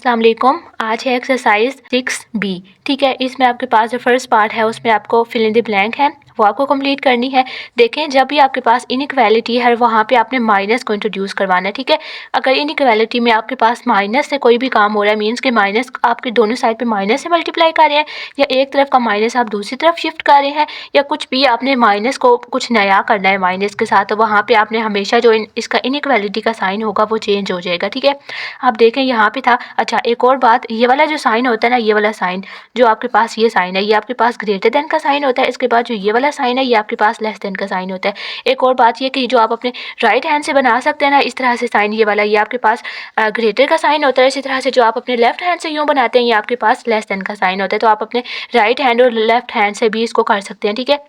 अस्सलाम वालेकुम। आज है एक्सरसाइज 6B। ठीक है, इसमें आपके पास जो फर्स्ट पार्ट है उसमें आपको फिल इन द ब्लैंक है, वो आपको कंप्लीट करनी है। देखें, जब भी आपके पास इनइक्वालिटी है वहाँ पे आपने माइनस को इंट्रोड्यूस करवाना है। ठीक है, अगर इनइक्वालिटी में आपके पास माइनस से कोई भी काम हो रहा है, मीन्स के माइनस आपके दोनों साइड पे माइनस से मल्टीप्लाई कर रहे हैं, या एक तरफ का माइनस आप दूसरी तरफ शिफ्ट कर रहे हैं, या कुछ भी आपने माइनस को कुछ नया करना है माइनस के साथ, तो वहाँ पे आपने हमेशा जो इसका इनइक्वालिटी का साइन होगा वो चेंज हो जाएगा। ठीक है, आप देखें यहाँ पे था। अच्छा, एक और बात, ये वाला जो साइन होता है ना, ये वाला साइन जो आपके पास ये साइन है, ये आपके पास ग्रेटर देन का साइन होता है। इसके बाद जो ये वाला साइन है ये आपके पास लेस देन का साइन होता है। एक और बात ये कि जो आप अपने राइट हैंड से बना सकते हैं ना, इस तरह से साइन, ये वाला ये आपके पास ग्रेटर का साइन होता है। इसी तरह से जो आप अपने लेफ्ट हैंड से यूँ बनाते हैं, ये आपके पास लेस देन का साइन होता है। तो आप अपने राइट हैंड और लेफ्ट हैंड से भी इसको कर सकते हैं। ठीक है,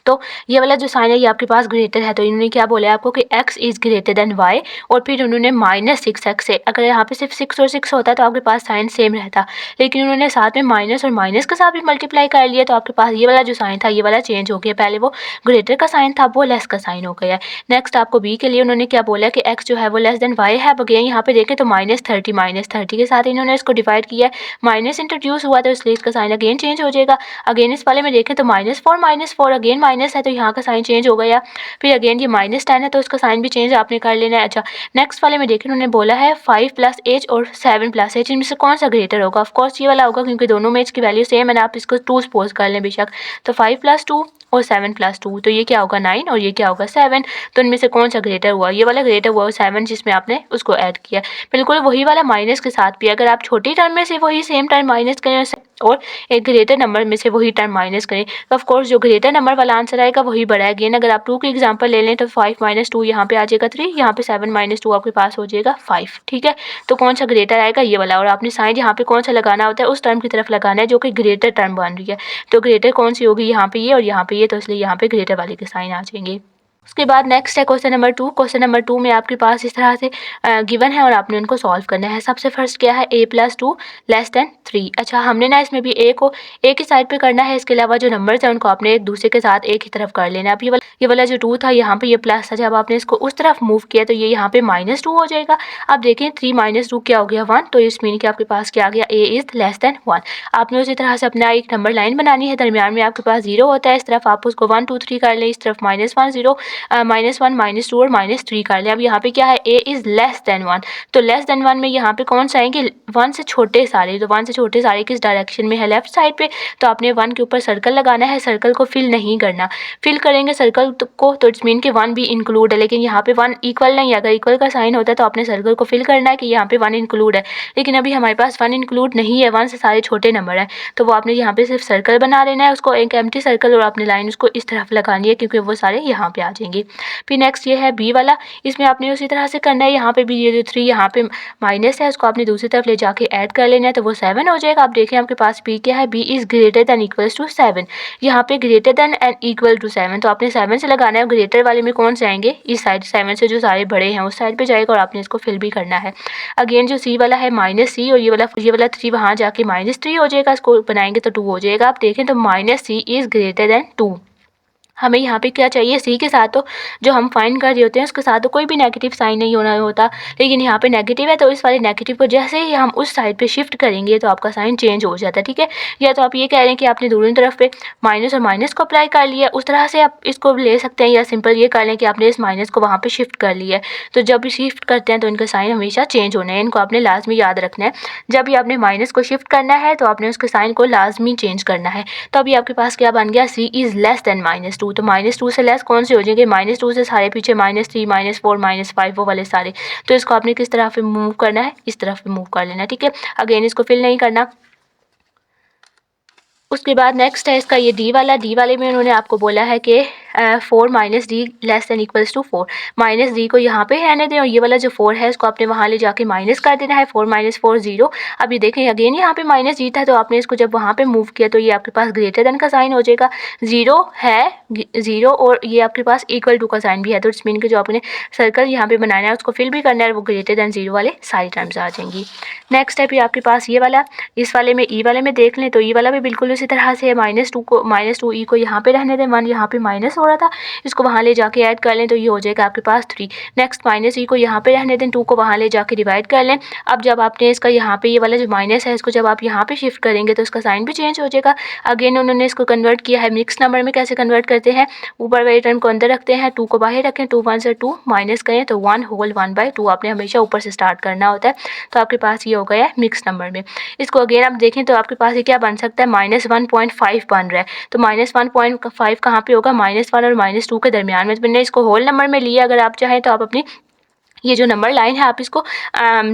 तो ये वाला जो साइन है ये आपके पास ग्रेटर है, तो इन्होंने क्या बोला है आपको कि x is greater then y, और फिर उन्होंने -6x है। अगर यहाँ पे सिर्फ 6 और 6 होता तो आपके पास साइन सेम रहता, लेकिन उन्होंने साथ में माइनस और माइनस के साथ भी मल्टीप्लाई कर लिया, तो आपके पास ये वाला जो साइन था ये वाला चेंज हो गया। पहले वो ग्रेटर का साइन था, वो लेस का साइन हो गया है। नेक्स्ट आपको b के लिए उन्होंने क्या बोला है कि x जो है वो लेस देन y है। अब अगेन यहाँ पे देखें तो -30 के साथ इन्होंने इसको डिवाइड किया है, माइनस इंट्रोड्यूस हुआ तो इसलिए इसका साइन अगेन चेंज हो जाएगा। अगेन इस वाले में देखें तो -4 अगेन माइनस है, तो यहाँ का साइन चेंज हो गया। फिर अगेन ये -10 है, तो उसका साइन भी चेंज आपने कर लेना है। अच्छा, नेक्स्ट वाले में देखिए उन्होंने बोला है 5 + h और 7 + h, इनमें से कौन सा ग्रेटर होगा? ऑफ कोर्स ये वाला होगा, क्योंकि दोनों में h की वैल्यू सेम है ना, आप इसको 2 सपोज कर लें बेशक। तो 5 + 2 और 7 + 2, तो ये क्या होगा 9 और ये क्या होगा 7। तो इनमें से कौन सा ग्रेटर हुआ? ये वाला ग्रेटर हुआ 7, जिसमें आपने उसको ऐड किया। बिल्कुल वही वाला माइनस के साथ भी, अगर आप छोटी टर्म में से वही सेम टर्म माइनस करें और एक ग्रेटर नंबर में से वही टर्म माइनस करें, तो ऑफ कोर्स जो ग्रेटर नंबर वाला आंसर आएगा वही बड़ा है। अगेन अगर आप 2 की एग्जांपल ले लें तो 5 - 2 यहाँ पे आ जाएगा 3, यहाँ पे 7 - 2 आपके पास हो जाएगा 5। ठीक है, तो कौन सा ग्रेटर आएगा? ये वाला। और आपने साइन यहाँ पे कौन सा लगाना होता है? उस टर्म की तरफ लगाना है जो कि ग्रेटर टर्म बन रही है। तो ग्रेटर कौन सी होगी? यहाँ पे ये और यहाँ पे ये, तो इसलिए यहाँ पे ग्रेटर वाले के साइन आ जाएंगे। उसके बाद नेक्स्ट है क्वेश्चन नंबर 2। क्वेश्चन नंबर 2 में आपके पास इस तरह से गिवन है और आपने उनको सॉल्व करना है। सबसे फर्स्ट क्या है? a + 2 less than 3। अच्छा, हमने ना इसमें भी a को एक ही साइड पे करना है, इसके अलावा जो नंबर्स हैं उनको आपने एक दूसरे के साथ एक ही तरफ कर लेना है। अब ये वाला जो 2 था यहाँ पे ये प्लस था, जब आपने इसको उस तरफ मूव किया तो ये यहाँ पे -2 हो जाएगा। अब देखें 3 - 2 क्या हो गया 1, तो इस मीन कि आपके पास क्या आ गया? a is less then 1। आपने उसी तरह से अपना एक नंबर लाइन बनानी है, दरमियान में आपके पास 0 होता है, इस तरफ आप उसको 1 2 3 कर लें, इस तरफ -1 0 -1 -2 और -3 कर लें। अब यहाँ पे क्या है? a इज़ लेस देन 1, तो लेस देन 1 में यहाँ पे कौन सा आएंगे? 1 से छोटे सारे। तो 1 से छोटे सारे किस डायरेक्शन में है? लेफ्ट साइड पे। तो आपने 1 के ऊपर सर्कल लगाना है, सर्कल को फिल नहीं करना। फिल करेंगे सर्कल को तो इट्स मीन कि 1 भी इंक्लूड है, लेकिन यहाँ पे 1 इक्वल नहीं है। अगर इक्वल का साइन होता है तो आपने सर्कल को फिल करना है कि यहाँ पे 1 इंक्लूड है, लेकिन अभी हमारे पास 1 इंक्लूड नहीं है, 1 से सारे छोटे नंबर हैं। तो वो आपने यहाँ पे सिर्फ सर्कल बना लेना है, उसको एक एम्प्टी सर्कल, और आपने लाइन उसको इस तरफ लगानी है क्योंकि वो सारे यहाँ पे आ जाएंगे। फिर नेक्स्ट ये है बी वाला, इसमें आपने उसी तरह से करना है। यहाँ पे भी ये जो 3 यहाँ पे माइनस है, उसको आपने दूसरी तरफ ले जाके ऐड कर लेना है, तो वो 7 हो जाएगा। आप देखें आपके पास बी क्या है? B is greater than equals to 7। यहाँ पे greater than and equal to 7, तो आपने 7 से लगाना है। ग्रेटर वाले में कौन से आएंगे? इस साइड, 7 से जो सारे बड़े हैं उस साइड पे जाएगा, और आपने इसको फिल भी करना है। अगेन जो सी वाला है -c, और ये वाला 3 वहाँ जाके -3 हो जाएगा, इसको बनाएंगे तो 2 हो जाएगा। आप देखें तो -c इज़ ग्रेटर दैन 2। हमें यहाँ पे क्या चाहिए? सी के साथ तो जो हम फाइंड कर रहे होते हैं उसके साथ तो कोई भी नेगेटिव साइन नहीं होना होता, लेकिन यहाँ पे नेगेटिव है, तो इस वाले नेगेटिव को जैसे ही हम उस साइड पे शिफ्ट करेंगे तो आपका साइन चेंज हो जाता है। ठीक है, या तो आप ये कह रहे हैं कि आपने दोनों तरफ पे माइनस और माइनस को अप्लाई कर लिया, उस तरह से आप इसको ले सकते हैं, या सिंपल ये कर लें कि आपने इस माइनस को वहाँ पर शिफ्ट कर लिया है। तो जब भी शिफ्ट करते हैं तो इनका साइन हमेशा चेंज होना है, इनको आपने लाजमी याद रखना है। जब भी आपने माइनस को शिफ्ट करना है तो आपने उसके साइन को लाजमी चेंज करना है। तो अभी आपके पास क्या बन गया? सी इज़ लेस दैन -2, तो -2 से लेस कौन से हो जाएंगे? -2 से सारे पीछे -3 -4 -5 वो वाले सारे। तो इसको आपने किस तरफ पे मूव करना है? इस तरफ पे मूव कर लेना है। ठीक है, अगेन इसको फिल नहीं करना। उसके बाद नेक्स्ट है इसका ये डी वाला। डी वाले में उन्होंने आपको बोला है कि 4 - d less than equals to 4। -d को यहाँ पे रहने दें, और ये वाला जो 4 है इसको आपने वहाँ ले जाके माइनस कर देना है। 4 - 4 0। अब ये देखें अगेन यहाँ पे -d था, तो आपने इसको जब वहाँ पे मूव किया तो ये आपके पास ग्रेटर देन का साइन हो जाएगा। 0 है 0, और ये आपके पास इक्वल टू का साइन भी है, तो इट्स मीन कि जो आपने सर्कल यहाँ पे बनाना है उसको फिल भी करना है, वो ग्रेटर देन 0 वाले सारी टर्म्स आ जाएंगी। नेक्स्ट है फिर आपके पास ये वाला। इस वाले में ई वाले में देख लें तो ई वाला भी बिल्कुल इसी तरह से है। -2 को -2 ई को यहाँ पे रहने दें, 1 यहाँ पे माइनस रहा था, इसको वहाँ ले जाके ऐड कर लें तो ये हो जाएगा आपके पास 3। नेक्स्ट -3 को यहाँ पे रहने दें, 2 को वहाँ ले जाके डिवाइड कर लें। अब जब आपने इसका यहाँ पे ये वाला जो माइनस है इसको जब आप यहाँ पे शिफ्ट करेंगे तो इसका साइन भी चेंज हो जाएगा। अगेन उन्होंने इसको कन्वर्ट किया है मिक्स नंबर में। कैसे कन्वर्ट करते हैं, ऊपर वाले टर्म को अंदर रखते हैं, 2 को बाहर रखें, 2 1 से 2 माइनस करें तो 1 होल 1/2 आपने हमेशा ऊपर से स्टार्ट करना होता है। तो आपके पास ये हो गया है मिक्स नंबर में। इसको अगेन आप देखें तो आपके पास ये क्या बन सकता है, -1.5 बन रहा है। तो -1.5 कहाँ पे होगा, -1 और -2 के दरमियान में। तो मैंने इसको होल नंबर में लिया। अगर आप चाहें तो आप अपनी ये जो नंबर लाइन है आप इसको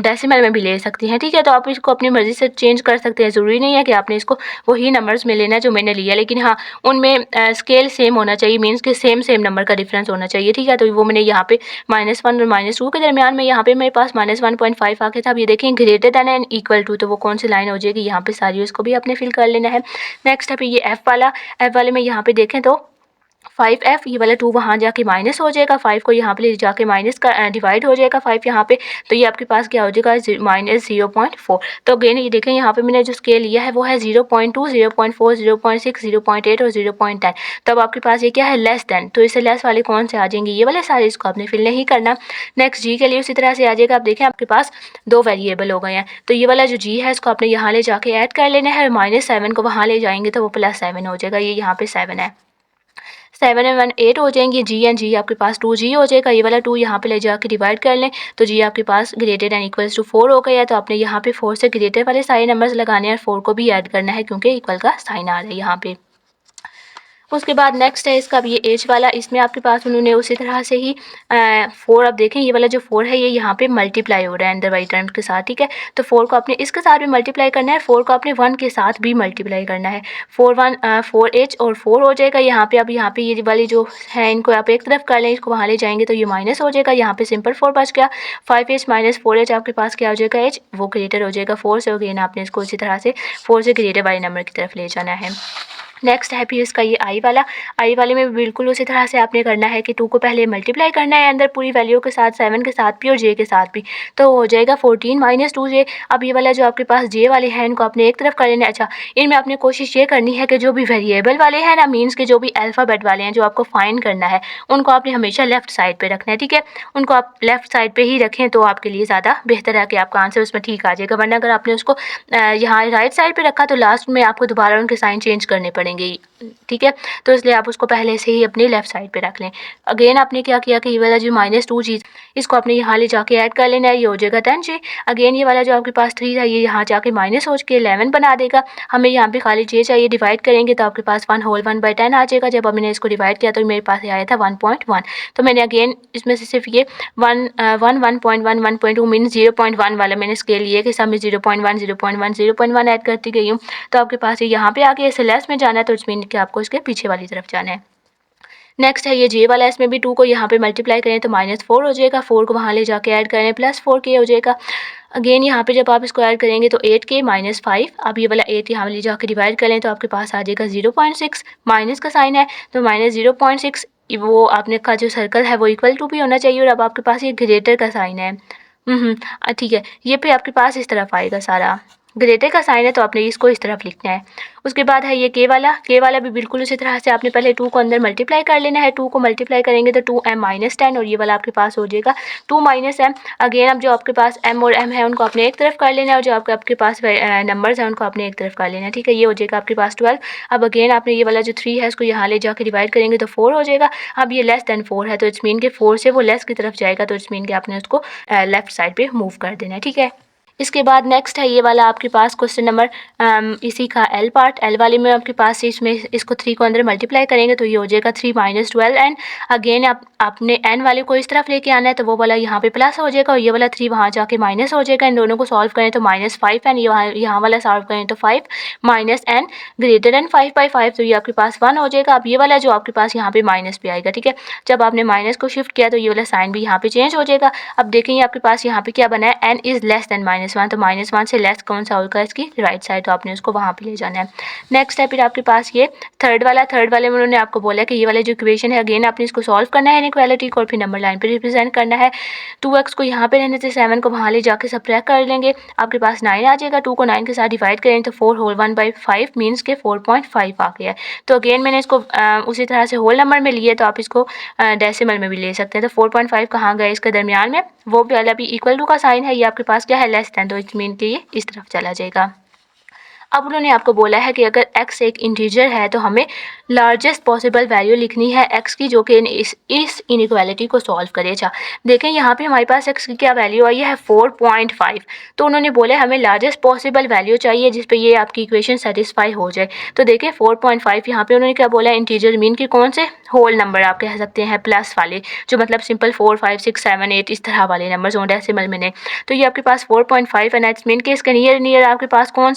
डेसिमल में भी ले सकती हैं, ठीक है। तो आप इसको अपनी मर्ज़ी से चेंज कर सकते हैं, ज़रूरी नहीं है कि आपने इसको वही नंबर्स में लेना है जो मैंने लिया, लेकिन हाँ उनमें स्केल सेम होना चाहिए, मीन्स कि सेम नंबर का डिफरेंस होना चाहिए, ठीक है। तो वो मैंने यहाँ पे -1 और -2 के दरमियान में यहाँ पे मेरे पास -1.5 आ गया था। अब ये देखें greater than and equal to, तो वो कौन सी लाइन हो जाएगी, यहाँ पे सारी उसको भी आपने फिल कर लेना है। नेक्स्ट है फिर ये एफ वाले में यहाँ पे देखें तो 5f ये वाला 2 वहाँ जाके माइनस हो जाएगा, 5 को यहाँ पे ले जाके माइनस का डिवाइड हो जाएगा 5 यहाँ पे, तो ये आपके पास क्या हो जाएगा -0.4। तो अगेन ये देखें यहाँ पे मैंने जो स्केल लिया है वो है 0.2, 0.4, 0.6, 0.8 और 0.10। तब आपके पास ये क्या है, लेस देन। तो इससे लेस वाले कौन से आ जाएंगे, ये वाले सारे, इसको आपने फिल नहीं करना। नेक्स्ट जी के लिए उसी तरह से आ जाएगा। आप देखें आपके पास 2 वेरिएबल हो गए हैं, तो ये वाला जो जी है इसको आपने यहाँ ले जाके ऐड कर लेना है। -7 को वहाँ ले जाएंगे तो वो +7 हो जाएगा, ये यहाँ पे 7 है। 7 और 1 8 हो जाएंगे, जी एंड जी आपके पास 2g हो जाएगा। ये वाला 2 यहाँ पे ले जाके डिवाइड कर लें तो जी आपके पास ग्रेटर एंड इक्वल्स टू 4 हो गया है। तो आपने यहाँ पे 4 से ग्रेटर वाले सारे नंबर्स लगाने हैं और 4 को भी ऐड करना है क्योंकि इक्वल का साइन आ रहा है यहाँ पे। उसके बाद नेक्स्ट है इसका ये एज वाला, इसमें आपके पास उन्होंने उसी तरह से ही 4, अब देखें ये वाला जो 4 है ये यहाँ पे मल्टीप्लाई हो रहा है अंदर वाली टर्म्स के साथ, ठीक है। तो 4 को आपने इसके साथ भी मल्टीप्लाई करना है, 4 को आपने 1 के साथ भी मल्टीप्लाई करना है। 4h और 4 हो जाएगा यहाँ पे। अब यहाँ पे ये वाली जो है इनको आप एक तरफ कर लें, इसको वहाँ ले जाएंगे तो ये माइनस हो जाएगा, यहाँ पे सिंपल 4 बच गया। 5h - 4h आपके पास क्या हो जाएगा, एज वो ग्रेटर हो जाएगा 4 से। अगेन आपने इसको इसी तरह से 4 से ग्रेटर वाले नंबर की तरफ ले जाना है। नेक्स्ट है फिर इसका ये आई वाले में बिल्कुल उसी तरह से आपने करना है कि 2 को पहले मल्टीप्लाई करना है अंदर पूरी वैल्यू के साथ, 7 के साथ भी और जे के साथ भी, तो हो जाएगा 14 - 2j। अब ये वाला जो आपके पास जे वाले हैं इनको आपने एक तरफ कर लेना है। अच्छा, इनमें आपने कोशिश ये करनी है कि जो भी वेरिएबल वाले हैं ना, मीन्स के जो भी अल्फ़ाबेट वाले हैं जो आपको फाइंड करना है उनको आपने हमेशा लेफ्ट साइड पर रखना है, ठीक है। उनको आप लेफ्ट साइड पर ही रखें तो आपके लिए ज़्यादा बेहतर है कि आपका आंसर उसमें ठीक आ जाएगा। वरना अगर आपने उसको यहाँ राइट साइड पर रखा तो लास्ट में आपको दोबारा उनके साइन चेंज करने पड़ेंगे, ठीक है। तो इसलिए आप उसको पहले से ही अपनी लेफ्ट साइड पे रख लें। अगेन आपने क्या किया कि ये वाला जो -2 चीज़ इसको आपने यहाँ ले जाके ऐड कर लेना है, ये हो जाएगा 10j। अगेन ये वाला जो आपके पास 3 था ये यहाँ जाके माइनस हो के 11 बना देगा। हमें यहाँ पे खाली j चाहिए, डिवाइड करेंगे तो आपके पास 1 होल 1/10 आ जाएगा। जब मैंने इसको डिवाइड किया तो मेरे पास आया था 1.1। तो मैंने अगेन इसमें से सिर्फ ये 1.1 1.2 मीन 0.1 वाला मैंने स्केल लिया कि सब में 0.1 0.1 0.1 ऐड करती गई हूँ। तो आपके पास ये यहाँ पे आके ऐसे लेस में जाना है तो इट्स मीन कि आपको इसके पीछे वाली तरफ जाना है। नेक्स्ट है ये जे वाला, इसमें भी 2 को यहाँ पे मल्टीप्लाई करें तो -4 हो जाएगा, 4 को वहाँ ले जाके ऐड करें +4k हो जाएगा। अगेन यहाँ पे जब आप इसको ऐड करेंगे तो 8k - 5, अब ये वाला 8 यहाँ ले जाके डिवाइड करें तो आपके पास आ जाएगा 0.6, माइनस का साइन है तो -0.6। वो आपने का जो सर्कल है वो इक्वल टू भी होना चाहिए और अब आपके पास ये ग्रेटर का साइन है। ठीक है, ये पे आपके पास इस तरफ आएगा, सारा ग्रेटर का साइन है तो आपने इसको इस तरफ लिखना है। उसके बाद है ये के वाला भी बिल्कुल उसी तरह से आपने पहले 2 को अंदर मल्टीप्लाई कर लेना है। 2 को मल्टीप्लाई करेंगे तो 2m - 10 और ये वाला आपके पास हो जाएगा 2 - m। अगेन अब जो आपके पास m और m है उनको आपने एक तरफ कर लेना है और जो आपके पास नंबर्स हैं उनको आपने एक तरफ कर लेना है, ठीक है। ये हो जाएगा आपके पास 12। अब अगेन आपने ये वाला जो 3 है इसको यहाँ ले जाकर डिवाइड करेंगे तो 4 हो जाएगा। अब ये लेस देन 4 है तो इट्स मीन के 4 से वो लेस की तरफ जाएगा तो इट्स मीन कि आपने उसको लेफ्ट साइड पे मूव कर देना है, ठीक है। इसके बाद नेक्स्ट है ये वाला आपके पास क्वेश्चन नंबर इसी का एल पार्ट। एल वाले में आपके पास इसमें इसको 3 को अंदर मल्टीप्लाई करेंगे तो ये हो जाएगा 3 - 12 एन। अगेन आपने एन वाले को इस तरफ लेके आना है तो वो वाला यहाँ पे प्लस हो जाएगा और ये वाला 3 वहाँ जाके माइनस हो जाएगा। इन दोनों को सॉल्व करें तो -5 एन, यहाँ वाला सॉल्व करें तो 5 - n ग्रेटर देन 5/5 तो ये आपके पास 1 हो जाएगा। अब ये वाला जो आपके पास यहाँ पे माइनस पे आएगा, ठीक है। जब आपने माइनस को शिफ्ट किया तो ये वाला साइन भी यहाँ पे चेंज हो जाएगा। अब देखें आपके पास यहाँ पे क्या बना है, n इज़ लेस देन -1, तो -1 से लेस कौन सा होगा इसकी राइट साइड, तो आपने उसको वहाँ पे ले जाना है। नेक्स्ट है फिर आपके पास ये थर्ड वाले में उन्होंने आपको बोला कि ये वाला जो इक्वेशन है अगेन आपने इसको सॉल्व करना है इनइक्वालिटी को, और फिर नंबर लाइन पे रिप्रेजेंट करना है। 2x को यहाँ पे रहने से 7 को वहाँ ले जाके सब्ट्रैक्ट कर लेंगे, आपके पास 9 आ जाएगा। 2 को 9 के साथ डिवाइड करें तो 4 होल 1/5 मीन्स के 4.5 आ गया है। तो अगेन मैंने इसको उसी तरह से होल नंबर में लिए, तो आप इसको डेसिमल में भी ले सकते हैं। तो 4.5 कहाँ गए इसके दरमियान में, वो वाला भी इक्वल टू का साइन है, ये आपके पास क्या है लेस देन, तो इट मीन कि ये इस तरफ चला जाएगा। अब उन्होंने आपको बोला है कि अगर x एक इंटीजर है तो हमें लार्जेस्ट पॉसिबल वैल्यू लिखनी है x की, जो कि इस इनइक्वालिटी को सॉल्व करे। अच्छा देखें यहाँ पे हमारे पास x की क्या वैल्यू आई है 4.5, तो उन्होंने बोला हमें लार्जेस्ट पॉसिबल वैल्यू चाहिए जिस पे ये आपकी इक्वेशन सेटिस्फाई हो जाए। तो देखें 4.5 यहाँ पे उन्होंने क्या बोला है इंटीजर मीन कि कौन से होल नंबर आप कह सकते हैं प्लस वाले, जो मतलब सिंपल 4, 5, 6, 7, 8 इस तरह वाले नंबर हों डेसिमल में नहीं। तो ये आपके पास 4.5 है, इट्स मीन कि इसके नियर आपके पास कौन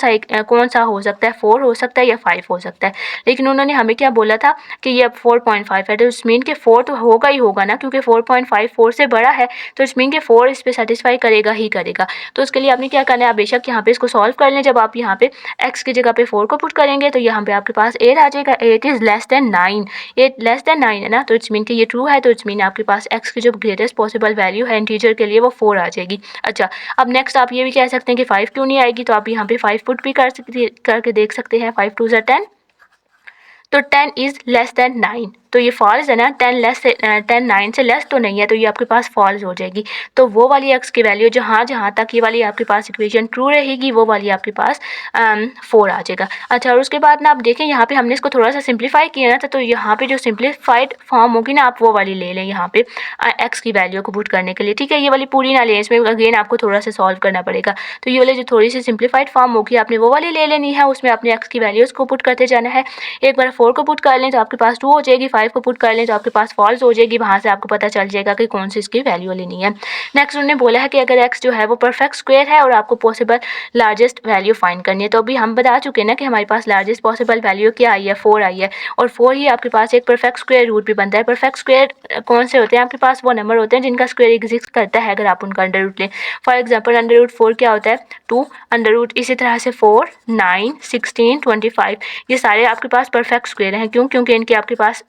सा हो सकता है, 4 हो सकता है या 5 हो सकता है। लेकिन उन्होंने हमें क्या बोला था कि ये अब 4.5 है, तो इट्स मीन कि 4 तो होगा ही होगा ना, क्योंकि 4.5 4 से बड़ा है, तो इट्स मीन कि 4 इस पे सेटिस्फाई करेगा ही करेगा। तो उसके लिए आपने क्या करना है, आप बेशक यहाँ पे इसको सॉल्व कर लें। जब आप यहाँ पे x की जगह पे 4 को पुट करेंगे तो यहाँ पे आपके पास 8 आ जाएगा। 8 is less then 9, 8 less than 9 है ना, तो इट्स मीन कि ये ट्रू है। तो इट्स मीन आपके पास x की जो ग्रेटेस्ट पॉसिबल वैल्यू है इंटीजर के लिए वो 4 आ जाएगी। अच्छा अब नेक्स्ट आप ये भी कह सकते हैं कि 5 क्यों नहीं आएगी, तो आप यहाँ पे 5 पुट भी करके देख सकते हैं। 5 2 ज़ा 10, तो 10 इज़ लेस देन 9, तो ये फॉल्स है ना, 10 9 से लेस तो नहीं है, तो ये आपके पास फॉल्स हो जाएगी। तो वो वाली x की वैल्यू जहाँ तक ये वाली आपके पास इक्वेशन ट्रू रहेगी वो वाली आपके पास 4 आ जाएगा। अच्छा और उसके बाद ना आप देखें यहाँ पे हमने इसको थोड़ा सा सिंप्लीफाई किया ना, तो यहाँ पे जो सिंप्लीफाइड फॉर्म होगी ना आप वो वाली ले लें यहाँ पे x की वैल्यू को पुट करने के लिए, ठीक है। ये वाली पूरी ना लें, इसमें अगेन आपको थोड़ा सा सॉल्व करना पड़ेगा। तो ये वाली जो थोड़ी सी सिंप्लीफाइड फॉर्म होगी आपने वो वाली ले लेनी है, उसमें अपने x की वैल्यूज़ को पुट करते जाना है। एक बार 4 को पुट कर लें तो आपके पास 2 हो जाएगी, 5 को पुट कर लें तो आपके पास फॉल्स हो जाएगी। वहाँ से आपको पता चल जाएगा कि कौन सी इसकी वैल्यू लेनी है। नेक्स्ट उन्होंने बोला है कि अगर x जो है वो परफेक्ट स्क्वायर है और आपको पॉसिबल लार्जेस्ट वैल्यू फाइंड करनी है, तो अभी हम बता चुके हैं ना कि हमारे पास लार्जेस्ट पॉसिबल वैल्यू क्या आई है, 4 आई है, और 4 ही आपके पास एक परफेक्ट स्क्वायर रूट भी बनता है। परफेक्ट स्क्वायर कौन से होते हैं आपके पास, वो नंबर होते हैं जिनका स्क्वायर एग्जिस्ट करता है अगर आप उनका अंडर रूट लें। फॉर एग्जाम्पल अंडर रूट 4 क्या होता है 2, अंडर रूट इसी तरह से 4, 9, 16, 25, ये सारे आपके पास परफेक्ट स्क्वायर हैं। क्यों, क्योंकि इनके आपके पास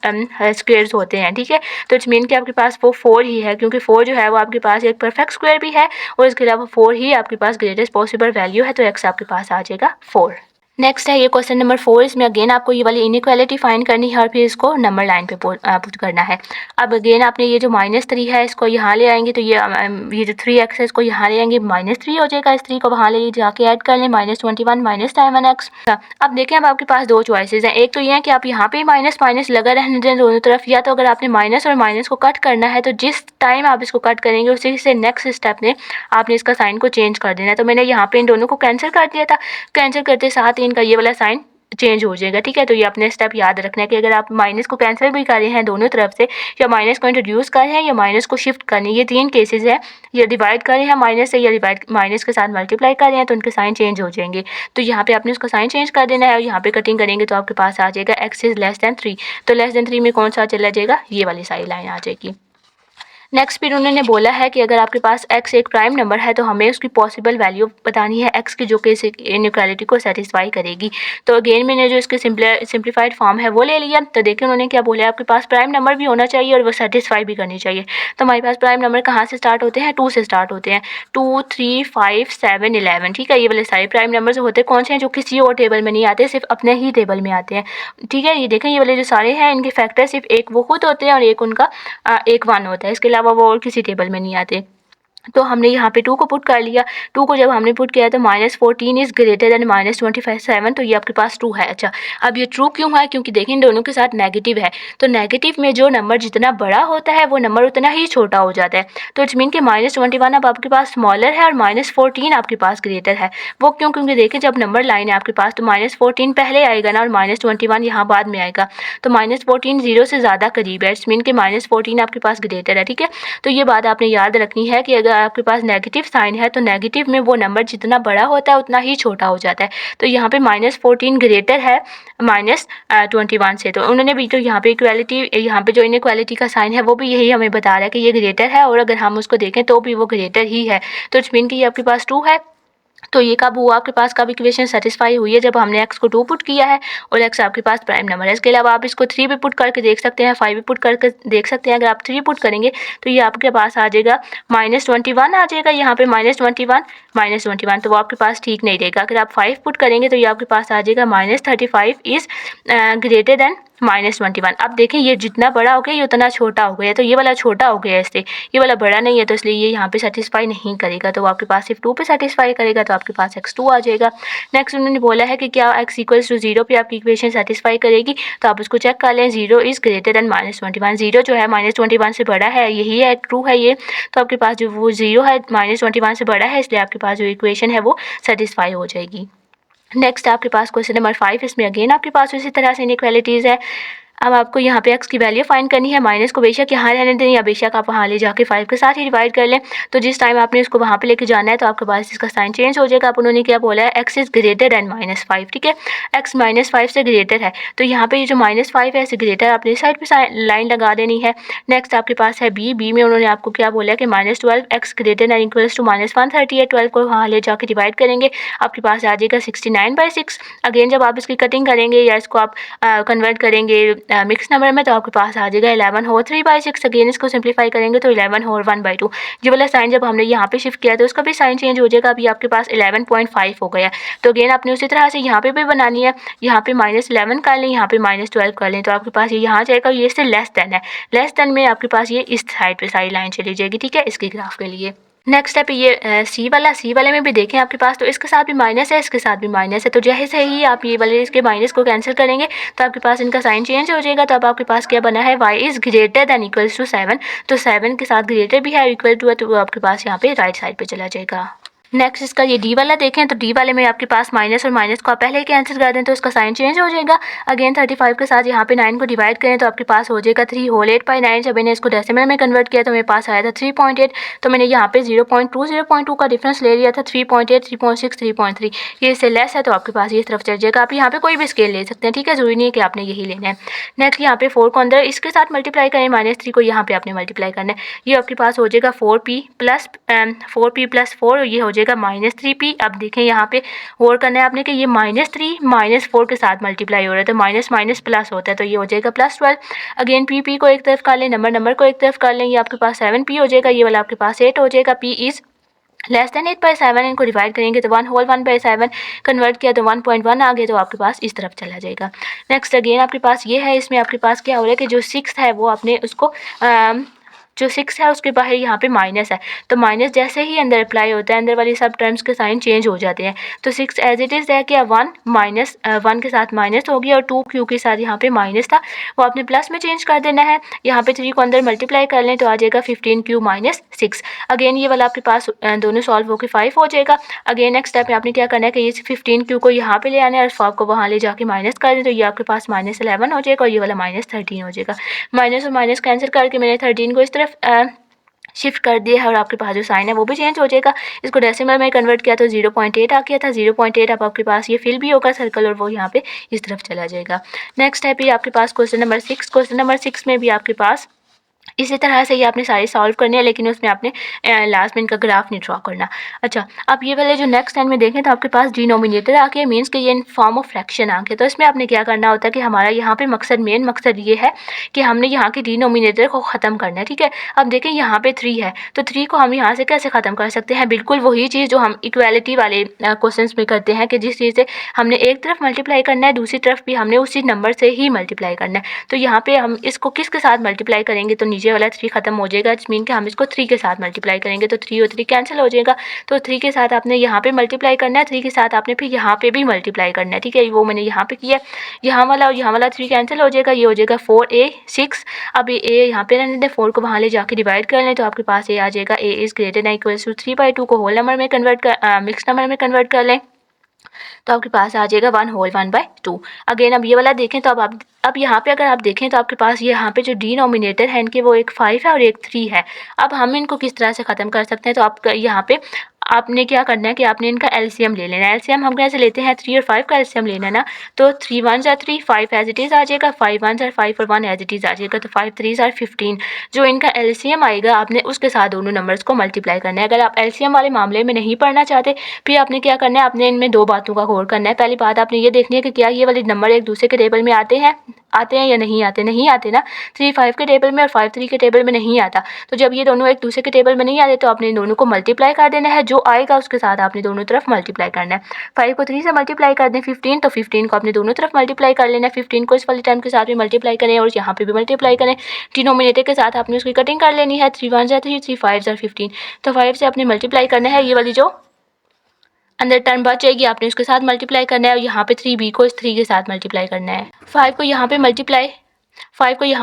स्क्वायर्स होते हैं, ठीक है। तो इट्स मीन कि आपके पास वो 4 ही है, क्योंकि 4 जो है वो आपके पास एक परफेक्ट स्क्वायर भी है और इसके अलावा 4 ही आपके पास ग्रेटेस्ट पॉसिबल वैल्यू है, तो x आपके पास आ जाएगा 4। नेक्स्ट है ये क्वेश्चन नंबर 4, इसमें अगेन आपको ये वाली इनइक्वालिटी फाइंड करनी है और फिर इसको नंबर लाइन पे पुट करना है। अब अगेन आपने ये जो -3 है इसको यहाँ ले आएंगे, तो ये जो 3x है इसको यहाँ ले आएंगे, -3 हो जाएगा। इस 3 को वहाँ ले जाके ऐड कर लें, -21 -7x। अब देखें अब आपके पास दो चॉइसेस हैं। एक तो ये है कि आप यहाँ पे माइनस माइनस लगा रहने दें दोनों तरफ, या तो अगर आपने माइनस और माइनस को कट करना है तो जिस टाइम आप इसको कट करेंगे उसी से नेक्स्ट स्टेप में आपने इसका साइन को चेंज कर देना है। तो मैंने यहाँ पे इन दोनों को कैंसिल कर दिया था, कैंसिल करते साथ इनका ये वाला साइन चेंज हो जाएगा, ठीक है। तो ये अपने स्टेप याद रखना है कि अगर आप माइनस को कैंसिल भी कर रहे हैं दोनों तरफ से, या माइनस को इंट्रोड्यूस कर रहे हैं, या माइनस को शिफ्ट करनी, ये 3 केसेस है। या डिवाइड कर रहे हैं माइनस से, या डिवाइड माइनस के साथ मल्टीप्लाई कर रहे हैं, तो उनके साइन चेंज हो जाएंगे। तो यहाँ पे आपने उसका साइन चेंज कर देना है और यहाँ पे कटिंग करेंगे तो आपके पास आ जाएगा x इज़ लेस देन 3। तो लेस देन 3 में कौन सा चला जाएगा, ये वाली सारी लाइन आ जाएगी। नेक्स्ट फिर उन्होंने बोला है कि अगर आपके पास x एक प्राइम नंबर है तो हमें उसकी पॉसिबल वैल्यू बतानी है x की, जो कि इस इनइक्वालिटी को सेटिस्फाई करेगी। तो अगेन मैंने जो इसके सिंप्लीफाइड फॉर्म है वो ले लिया। तो देखिए उन्होंने क्या बोला, आपके पास प्राइम नंबर भी होना चाहिए और वो सेटिस्फाई भी करनी चाहिए। तो हमारे पास प्राइम नंबर कहाँ से स्टार्ट होते हैं, 2 से स्टार्ट होते हैं। 2, 3, 5, 7, 11, ठीक है। ये वाले सारे प्राइम नंबर्स होते हैं कौन से हैं, जो किसी और टेबल में नहीं आते, सिर्फ अपने ही टेबल में आते हैं, ठीक है। ये देखें ये वाले जो सारे हैं इनके फैक्टर सिर्फ एक वो खुद होते हैं और एक उनका एक 1 होता है, इसके अलावा वो और किसी टेबल में नहीं आते। तो हमने यहाँ पे 2 को पुट कर लिया। 2 को जब हमने पुट किया तो -14 इज़ ग्रेटर देन -27, तो ये आपके पास ट्रू है। अच्छा अब ये ट्रू क्यों है, क्योंकि देखें दोनों के साथ नेगेटिव है, तो नेगेटिव में जो नंबर जितना बड़ा होता है वो नंबर उतना ही छोटा हो जाता है। तो इट्स मीन कि -21 अब आपके पास स्मॉलर है और -14 आपके पास ग्रेटर है। वो क्यों, क्योंकि देखें जब नंबर लाइन है आपके पास तो -14 पहले आएगा ना और -21 यहाँ बाद में आएगा। तो -14 0 से ज़्यादा करीब है, इट्स मीन कि -14 आपके पास ग्रेटर है, ठीक है। तो ये बात आपने याद रखनी है कि अगर आपके पास नेगेटिव साइन है तो नेगेटिव में वो नंबर जितना बड़ा होता है उतना ही छोटा हो जाता है। तो यहाँ पे -14 ग्रेटर है -21 से। तो उन्होंने भी तो यहाँ पे इक्वालिटी, यहाँ पे जो इनइक्वालिटी का साइन है वो भी यही हमें बता रहा है कि ये ग्रेटर है, और अगर हम उसको देखें तो भी वो ग्रेटर ही है। तो इट्स मीन कि ये आपके पास ट्रू है। तो ये कब हुआ आपके पास, कब इक्वेशन सेटिस्फाई हुई है, जब हमने x को 2 पुट किया है और x आपके पास प्राइम नंबर है। इसके अलावा आप इसको 3 भी पुट करके देख सकते हैं, 5 भी पुट करके देख सकते हैं। अगर आप 3 पुट करेंगे तो ये आपके पास आ जाएगा -21 आ जाएगा, यहाँ पे -21 तो वो आपके पास ठीक नहीं रहेगा। अगर आप 5 पुट करेंगे तो ये आपके पास आ जाएगा -35 इज़ ग्रेटर देन -21। अब देखें ये जितना बड़ा हो गया ये उतना छोटा हो गया, तो ये वाला छोटा हो गया इससे, ये वाला बड़ा नहीं है, तो इसलिए ये यहाँ पे सेटिस्फाई नहीं करेगा। तो आपके पास सिर्फ 2 पे सेटिस्फाई करेगा, तो आपके पास x2 आ जाएगा। नेक्स्ट उन्होंने बोला है कि क्या x = 0 पे आपकी इक्वेशन सेटिस्फाई करेगी, तो आप उसको चेक कर लें। 0 इज़ ग्रेटर देन -21, 0 जो है -21 से बड़ा है, यही है, ट्रू है ये। तो आपके पास जो वो 0 है -21 से बड़ा है, इसलिए आपके पास जो इक्वेशन है वो सेटिस्फाई हो जाएगी। नेक्स्ट आपके पास क्वेश्चन नंबर 5, इसमें अगेन आपके पास उसी तरह से इनइक्वालिटीज़ है। अब आपको यहाँ पे x की वैल्यू फाइंड करनी है, माइनस को बेशक यहाँ रहने दें या बेशक आप वहाँ ले जाके 5 के साथ ही डिवाइड कर लें। तो जिस टाइम आपने इसको वहाँ पे लेके जाना है तो आपके पास इसका साइन चेंज हो जाएगा। अब उन्होंने क्या बोला है, x इज़ ग्रेटर देन -5, ठीक है, x -5 से ग्रेटर है, तो यहाँ पे ये जो -5 है इससे ग्रेटर आपने इस साइड पे लाइन लगा देनी है। नेक्स्ट आपके पास है बी में उन्होंने आपको क्या बोला है कि -12 x greater than equals to -130 है, 12 को वहाँ ले जाके डिवाइड करेंगे, आपके पास आ जाएगा 69/6। अगेन जब आप इसकी कटिंग करेंगे या इसको आप कन्वर्ट करेंगे मिक्स नंबर में, तो आपके पास आ जाएगा 11 होल 3/6। अगेन इसको सिंप्लीफाई करेंगे तो 11 होल 1/2। ये वाला साइन जब हमने यहाँ पे शिफ्ट किया तो उसका भी साइन चेंज हो जाएगा। अभी आपके पास 11.5 हो गया। तो अगेन आपने उसी तरह से यहाँ पे भी बनानी है, यहाँ पे -11 कर लें, यहाँ पे -12 कर लें, तो आपके पास ये यहाँ जाएगा, ये इससे लेस देन है, लेस देन में आपके पास ये इस साइड पे सारी लाइन चली जाएगी, ठीक है, इसके ग्राफ के लिए। नेक्स्ट है ये सी वाले में भी देखें आपके पास, तो इसके साथ भी माइनस है, इसके साथ भी माइनस है, तो जैसे ही आप ये वाले इसके माइनस को कैंसिल करेंगे तो आपके पास इनका साइन चेंज हो जाएगा। तो अब आपके पास क्या बना है, y is greater than equals to 7, तो 7 के साथ ग्रेटर भी है, इक्वल टू है, तो वो आपके पास यहाँ पे राइट साइड पे चला जाएगा। नेक्स्ट इसका ये डी वाला देखें, तो डी वाले में आपके पास माइनस और माइनस को आप पहले ही कैंसिल कर दें तो इसका साइन चेंज हो जाएगा। अगेन 35 के साथ यहाँ पे 9 को डिवाइड करें तो आपके पास हो जाएगा 3 होल 8/9। जब मैंने इसको डेसिमल में कन्वर्ट किया तो मेरे पास आया था 3.8, तो मैंने यहाँ पे 0.2 का डिफरेंस ले लिया था। 3.8, 3.6, 3.3 ये इससे लेस है, तो आपके पास ये इस तरफ चल जाएगा। आप यहाँ पे कोई भी स्केल ले सकते हैं, ठीक है, जरूरी नहीं है कि आपने यही लेना है। नेक्स्ट यहाँ पे 4 को अंदर इसके साथ मल्टीप्लाई करें, -3 को यहाँ पे आपने मल्टीप्लाई करना है, ये आपके पास हो जाएगा 4p + 4, ये हो जाएगा -3p। अब देखें यहाँ पे और करना है आपने कि ये -3 -4 के साथ मल्टीप्लाई हो रहा है, तो माइनस माइनस प्लस होता है, तो ये हो जाएगा +12। अगेन p को एक तरफ कर लें, नंबर को एक तरफ कर लें, ये आपके पास 7p हो जाएगा, ये वाला आपके पास 8 हो जाएगा। p इज़ लेस देन 8/7, इनको डिवाइड करेंगे तो 1 होल 1/7, कन्वर्ट किया तो 1.1 आ गया, तो आपके पास इस तरफ चला जाएगा। नेक्स्ट अगेन आपके पास ये है, इसमें आपके पास क्या हो रहा है कि जो 6 है वो आपने उसको जो 6 है उसके बाहर यहाँ पे माइनस है, तो माइनस जैसे ही अंदर अप्लाई होता है अंदर वाली सब टर्म्स के साइन चेंज हो जाते हैं। तो 6 एज इट इज़ है कि 1 के साथ माइनस हो गया और 2q के साथ यहाँ पे माइनस था, वो आपने प्लस में चेंज कर देना है। यहाँ पे 3 को अंदर मल्टीप्लाई कर लें तो आ जाएगा 15q - 6। अगेन ये वाला आपके पास दोनों सॉल्व होकर 5 हो जाएगा। अगेन नेक्स्ट स्टेप में आपने क्या करना है कि ये 15q को यहाँ पे ले आना है और 5 को वहाँ ले जाके माइनस कर दें, तो ये आपके पास -11 हो जाएगा और ये वाला -13 हो जाएगा। माइनस और माइनस कैंसिल करके मैंने 13 को इस तरफ शिफ्ट कर दिया है और आपके पास जो साइन है वो भी चेंज हो जाएगा। इसको डेसिमल में कन्वर्ट किया तो 0.8 आ गया था, 0.8 अब आपके पास ये फिल भी होगा सर्कल और वो यहाँ पे इस तरफ चला जाएगा। नेक्स्ट है फिर आपके पास क्वेश्चन नंबर 6। क्वेश्चन नंबर 6 में भी आपके पास इसी तरह से ही आपने सारी सॉल्व करनी है, लेकिन उसमें आपने लास्ट में इनका ग्राफ नहीं ड्रॉ करना। अच्छा, अब ये वाले जो नेक्स्ट टाइम में देखें तो आपके पास डिनोमिनेटर आ गया, मीन्स कि ये इन फॉर्म ऑफ फ्रैक्शन आ गया। तो इसमें आपने क्या करना होता है कि हमारा यहाँ पे मेन मकसद ये है कि हमने यहाँ के डिनोमिनेटर को ख़त्म करना है, ठीक है। अब देखें यहाँ पे 3 है, तो 3 को हम यहाँ से कैसे ख़त्म कर सकते हैं, बिल्कुल वही चीज़ जो हम इक्वालिटी वाले क्वेश्चन में करते हैं कि जिस चीज़ से हमने एक तरफ मल्टीप्लाई करना है दूसरी तरफ भी हमने उसी नंबर से ही मल्टीप्लाई करना है। तो यहाँ पे हम इसको किसके साथ मल्टीप्लाई करेंगे, तो नीचे वाला 3 खत्म हो जाएगा, इट्स मीन कि हम इसको 3 के साथ मल्टीप्लाई करेंगे, तो 3 और 3 कैंसिल हो जाएगा। तो 3 के साथ आपने यहाँ पे मल्टीप्लाई करना है, 3 के साथ आपने फिर यहाँ पे भी मल्टीप्लाई करना है, ठीक है, वो मैंने यहाँ पे किया। यहाँ वाला और यहाँ वाला 3 कैंसिल हो जाएगा, ये हो जाएगा 4a 6। अब ये यहाँ पे रहने दें, 4 को वहाँ ले जाके डिवाइड कर लें तो आपके पास ये आ जाएगा a is greater than equals to 3/2 को होल नंबर में कन्वर्ट कर मिक्स नंबर में कन्वर्ट कर लें तो आपके पास आ जाएगा 1 होल 1/2। अगेन अब ये वाला देखें तो अब यहाँ पे अगर आप देखें तो आपके पास यहाँ पे जो डिनोमिनेटर है इनके वो एक 5 है और एक 3 है। अब हम इनको किस तरह से ख़त्म कर सकते हैं, तो आप यहाँ पे आपने क्या करना है कि आपने इनका एलसीएम ले लेना है। एलसीएम हम कैसे लेते हैं, 3 और 5 का एलसीएम लेना है ना, तो 3 1 are 3, 5 एज इट इज़ आ जाएगा, 5 1 are 5 और 1 एज इट इज़ आ जाएगा, तो 5 3 are 15। जो इनका एलसीएम आएगा आपने उसके साथ दोनों नंबर्स को मल्टीप्लाई करना है। अगर आप एलसीएम वाले मामले में नहीं पढ़ना चाहते, फिर आपने क्या करना है, आपने इनमें दो बातों का गौर करना है। पहली बात आपने ये देखनी है कि क्या ये वाले नंबर एक दूसरे के टेबल में आते हैं या नहीं आते। नहीं आते ना, 3 5 के टेबल में और 5 3 के टेबल में नहीं आता। तो जब ये दोनों एक दूसरे के टेबल में नहीं आते तो आपने इन दोनों को मल्टीप्लाई कर देना है, जो आएगा उसके साथ आपने दोनों तरफ मल्टीप्लाई करना है। 5 को 3 से मल्टीप्लाई कर दें 15, तो 15 को आपने दोनों तरफ मल्टीप्लाई कर लेना है। 15 को इस वाले टर्म के साथ भी मल्टीप्लाई करें और यहाँ पे भी मल्टीप्लाई करें। डिनोमिनेटर के साथ आपने उसकी कटिंग कर लेनी है। 3 1 are 3, 3 5 are 15, तो 5 से आपने मल्टीप्लाई करना है। ये वाली जो अंदर टर्म बच जाएगी आपने उसके साथ मल्टीप्लाई करना है और यहाँ पे 3b को इस 3 के साथ मल्टीप्लाई करना है। 5 को यहाँ